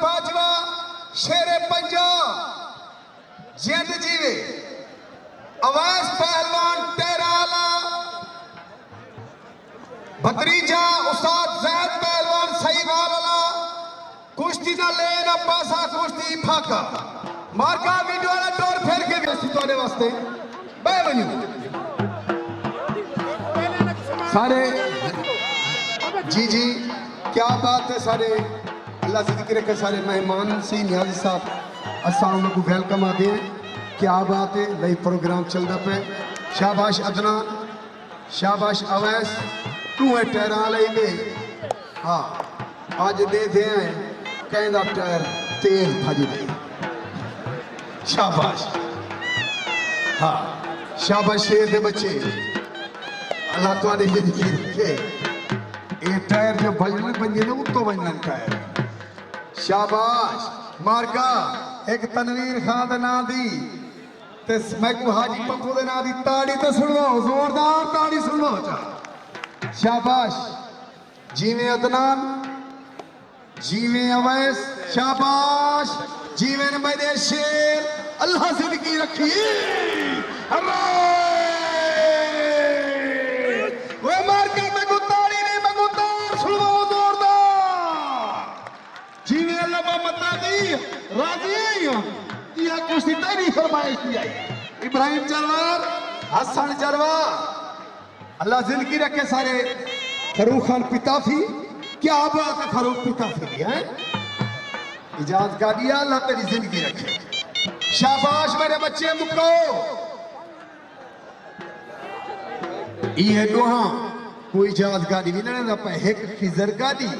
बाजवा शेरे पंजाब जिंद जीवे अवैस पहलवान टेराला भतरीजा उस्ताद जैद पहलवान सही वाला कुश्ती ना लेना पासा कुश्ती फाका मार्का वीडियो वाला टोर फेर के व्यवस्थित होने वास्ते बे बनियो सारे जी जी क्या बात है सारे अल्लाह से जिक्र के सारे मेहमान सी नियाजी साहब अस्सलाम वालेकुम वेलकम आते हैं क्या बात है लाइव प्रोग्राम चल रहा पे शाबाश अदनान शाबाश अवैस तू है टैरा ले हाँ आज दे दे कहना टैर तेल भज दे शाबाश हाँ शाबाश शेर दे बच्चे अल्लाह तुम्हारी जिंदगी रखे ये टायर जो बजने बजे ना उत्तो बजन टायर शाबाश मार्का एक तनवीर खान दे नाम दी ते मैकू हाजी पप्पू दे नाम दी ताड़ी तो सुनो जोरदार ताड़ी सुनो शाबाश जीवे अदनान जीवे अवैस शाबाश जीवे मेरे शेर अल्लाह जिंदगी रखी इब्राहिम जरवार हसन जरवा अल्लाह जिंदगी रखे सारे फरूक खान पिताफी क्या बात है फरूक पिताफी है इजाजत का दिया अल्लाह तेरी जिंदगी रखे शाबाश मेरे बच्चे मुक्को ये दोहा कोई इजाजत गाड़ी भी ना पे एक खिजर गाड़ी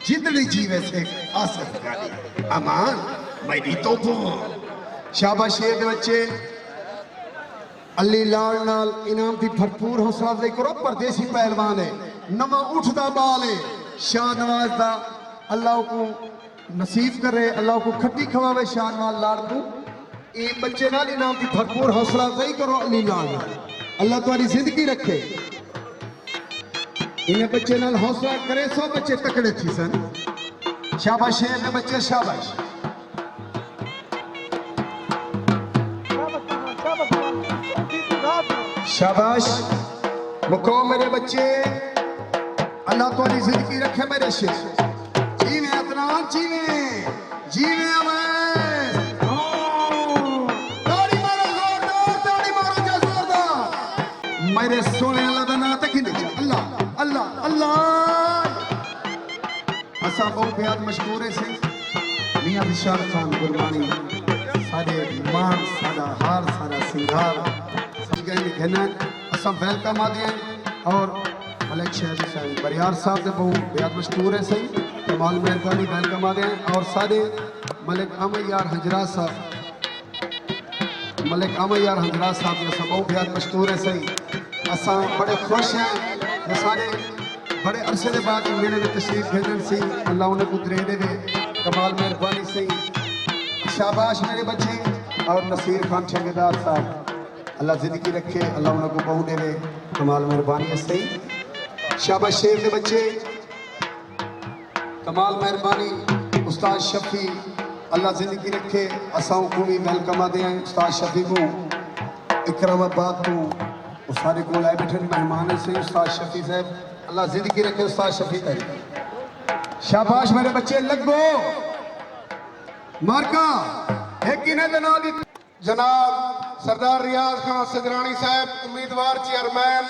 जितनी जीवे से आसत गाड़ी अमान मेरी तो शाबाश शेर बच्चे अली लाल नाल इनाम की भरपूर हौसला अफजाई करो परदेसी पहलवान है नवा उठदा बाल है शाहनवाज दा अल्लाह को नसीब करे अल्लाह को खट्टी खवावे शाहनवाज लाल को ये बच्चे नाल इनाम की भरपूर हौसला अफजाई करो अली लाल अल्लाह तुम्हारी जिंदगी रखे इन्हें बच्चे नाल हौसला करे सो बच्चे तकड़े थी सन शाबाश शेर दे बच्चे शाबाश शाबाश मुको मेरे बच्चे अल्लाह तुम्हारी जिंदगी रखे मेरे शेर जीवे अदनान जीवे जीवे ताड़ी मारो जोरदार ताड़ी मारो जोरदार मेरे सोने अल्लाह दा नाम तक ही अल्लाह अल्लाह अल्लाह असा बहुत बेहद मशहूर है से मियां विशाल खान गुरबानी सारे मान सारा हार सारा सिंगार असम वेलकम आदि और मलिक शहरी साहब बरियार साहब से बहुत बेहद मशहूर है सही कमाल मेहरबानी वेलकम आदि और सारे मलिक अमैयार हजरात साहब मलिक अमैयार हजरात साहब जो सब बहुत बेहद मशहूर है सही असम बड़े खुश हैं ये सारे बड़े अरसे के बाद मेरे में तशरीफ भेजन सी अल्लाह उन्हें को दे दे कमाल मेहरबानी सही शाबाश मेरे बच्चे और नसीर खान ठेकेदार साहब अल्लाह जिंदगी रखे अल्लाह उनको बहु देवे कमाल मेहरबानी सही शाबाश शेर के बच्चे कमाल मेहरबानी उस्ताद शफी अल्लाह जिंदगी रखे असाओं को भी वेलकम आते हैं उस्ताद शफी को इकरामाबाद को उस सारे को लाए बैठे मेहमान है सही उस्ताद शफी साहब अल्लाह जिंदगी रखे उस्ताद शफी का शाबाश मेरे बच्चे लगो मार्का एक गिने जनाब सरदार रियाज खान सदरानी साहब उम्मीदवार चेयरमैन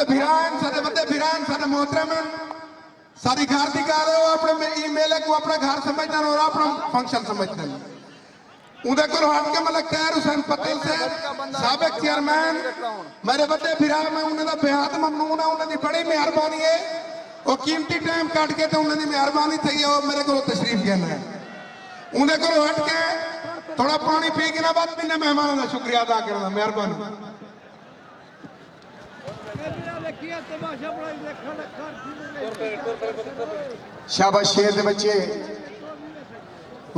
भिरान साडे बंदे भिरान साडे मोहतरम सारी घर दी गल है अपने ईमेल को अपना घर समझते हैं और अपना फंक्शन समझते हैं उनके को हट के मतलब खैर हुसैन पटेल साहब साबिक चेयरमैन मेरे बड़े भिरा में उन्होंने बेहद ममनून है उन्होंने बड़ी मेहरबानी है और कीमती टाइम कट के तो उन्होंने मेहरबानी थी और मेरे को तशरीफ देना है उनके को हट के थोड़ा पानी पी के ना बाद मैंने मेहमानों का शुक्रिया अदा करना मेहरबानी शाबाश शेर दे बच्चे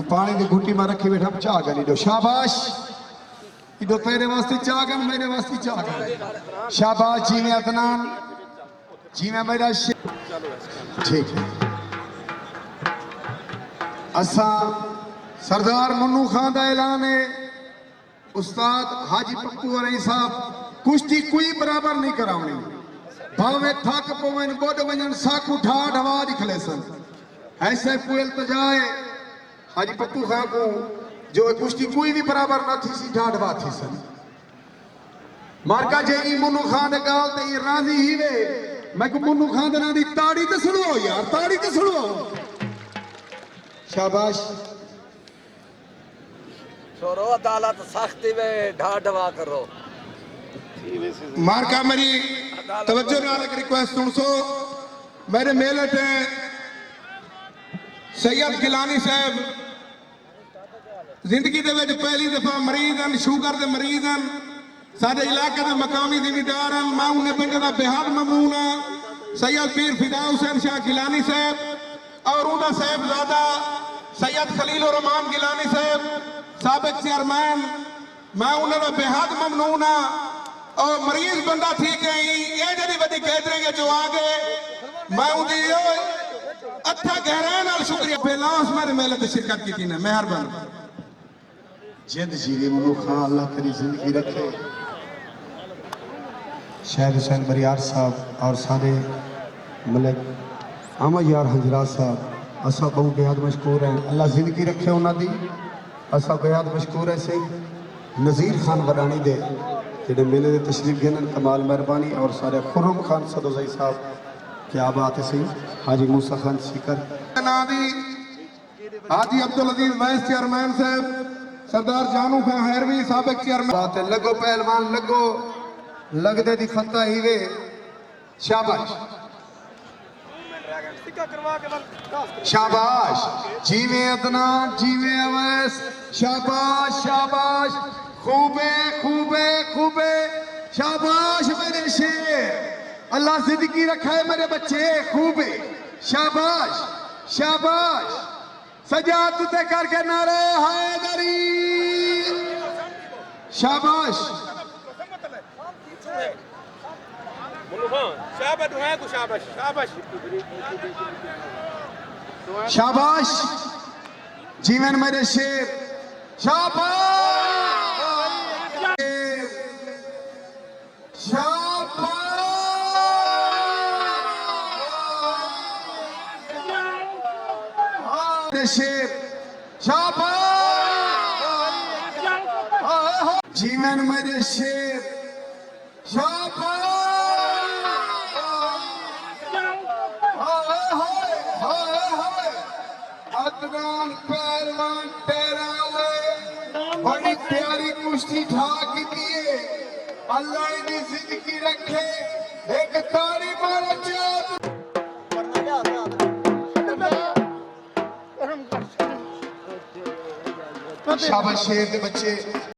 पानी की घुट्टी में रखी बैठा चाह गली दो शाबाश इधो तेरे वास्ते चाह गन मेरे वास्ते चाह गन शाबाश जी में अदनान जी में मेरा ठीक है असा सरदार मन्नू खान का ऐलान है, उस्ताद हाजी पप्पू वरई साहब कुश्ती कोई बराबर नहीं करावनी, भावे थक पवन बोड वजन साकू ठाठ आवाज खले सन। ऐसे कोई इल्तजा है हाजी पप्पू खान को जो कुश्ती कोई भी बराबर न थी सी ठाठ आवाज थी सन। मार्का जे मन्नू खान ने गाल ते राजी ही वे, मैं को मन्नू खान दे ना दी ताड़ी ते सुनो यार, ताड़ी ते सुनो। शाबाश छोरो अदालत सख्ती में ढाढवा करो। मार्का मेरी तवज्जो नाल एक रिक्वेस्ट सुन सो। मेरे मेलट सैयद गिलानी साहब जिंदगी दे विच पहली दफा मरीज हैं, शुगर दे मरीज हैं, साडे इलाके दे मकामी जिमीदार हैं। मैं उन्हें पिंड दा बेहद ममनून हां सैयद पीर फिदा हुसैन शाह गिलानी साहब और उनका साहबजादा सैयद खलील उर रहमान गिलानी साहब साबिक चेयरमैन। मैं उन्होंने बेहद ममनून हाँ और मरीज बंदा ठीक है ये जड़ी बड़ी गैदरिंग जो आ गए मैं उनकी अच्छा गहराई नाल शुक्रिया बेलास मेरे मेले में शिरकत की थी ना मेहरबान। जिंद जीवी मनु खान अल्लाह तेरी जिंदगी रखे। शाहिद हुसैन बरियार साहब और सारे मलिक अहमद यार हंजरात साहब असा बहुत बेहद मशकूर हैं, अल्लाह जिंदगी रखे उन्होंने। असा बेहद मशकूर है सही नज़ीर खान बरानी दे जेडे मेले दे तशरीफ गिनन कमाल मेहरबानी और सारे खुर्रम खान सदोजई साहब क्या बात है सही हाजी मूसा खान सीकर हाजी अब्दुल अजीज वैस चेयरमैन साहब सरदार जानू खान हैरवी साबिक चेयरमैन। बात है लगो पहलवान लगो लगदे दी फतह ही वे। शाबाश शाबाश जीवे अदनान जीवे अवैस। शाबाश शाबाश खूबे खूबे खूबे शाबाश मेरे शेर अल्लाह जिंदगी रखा है मेरे बच्चे खूबे। शाबाश शाबाश सजाद ते करके नारे हैदरी। शाबाश शाबाश जीवन मेरे शेर। शाबाश शाबाश शेर। शाबाश जीवन मेरे शेर। शाबाश अदनान पहलवान तेरा बड़ी प्यारी कुश्ती ठाक दिए अल्लाह इन्हें जिंदगी रखे। एक तारी मारो शाबाश शेर के बच्चे।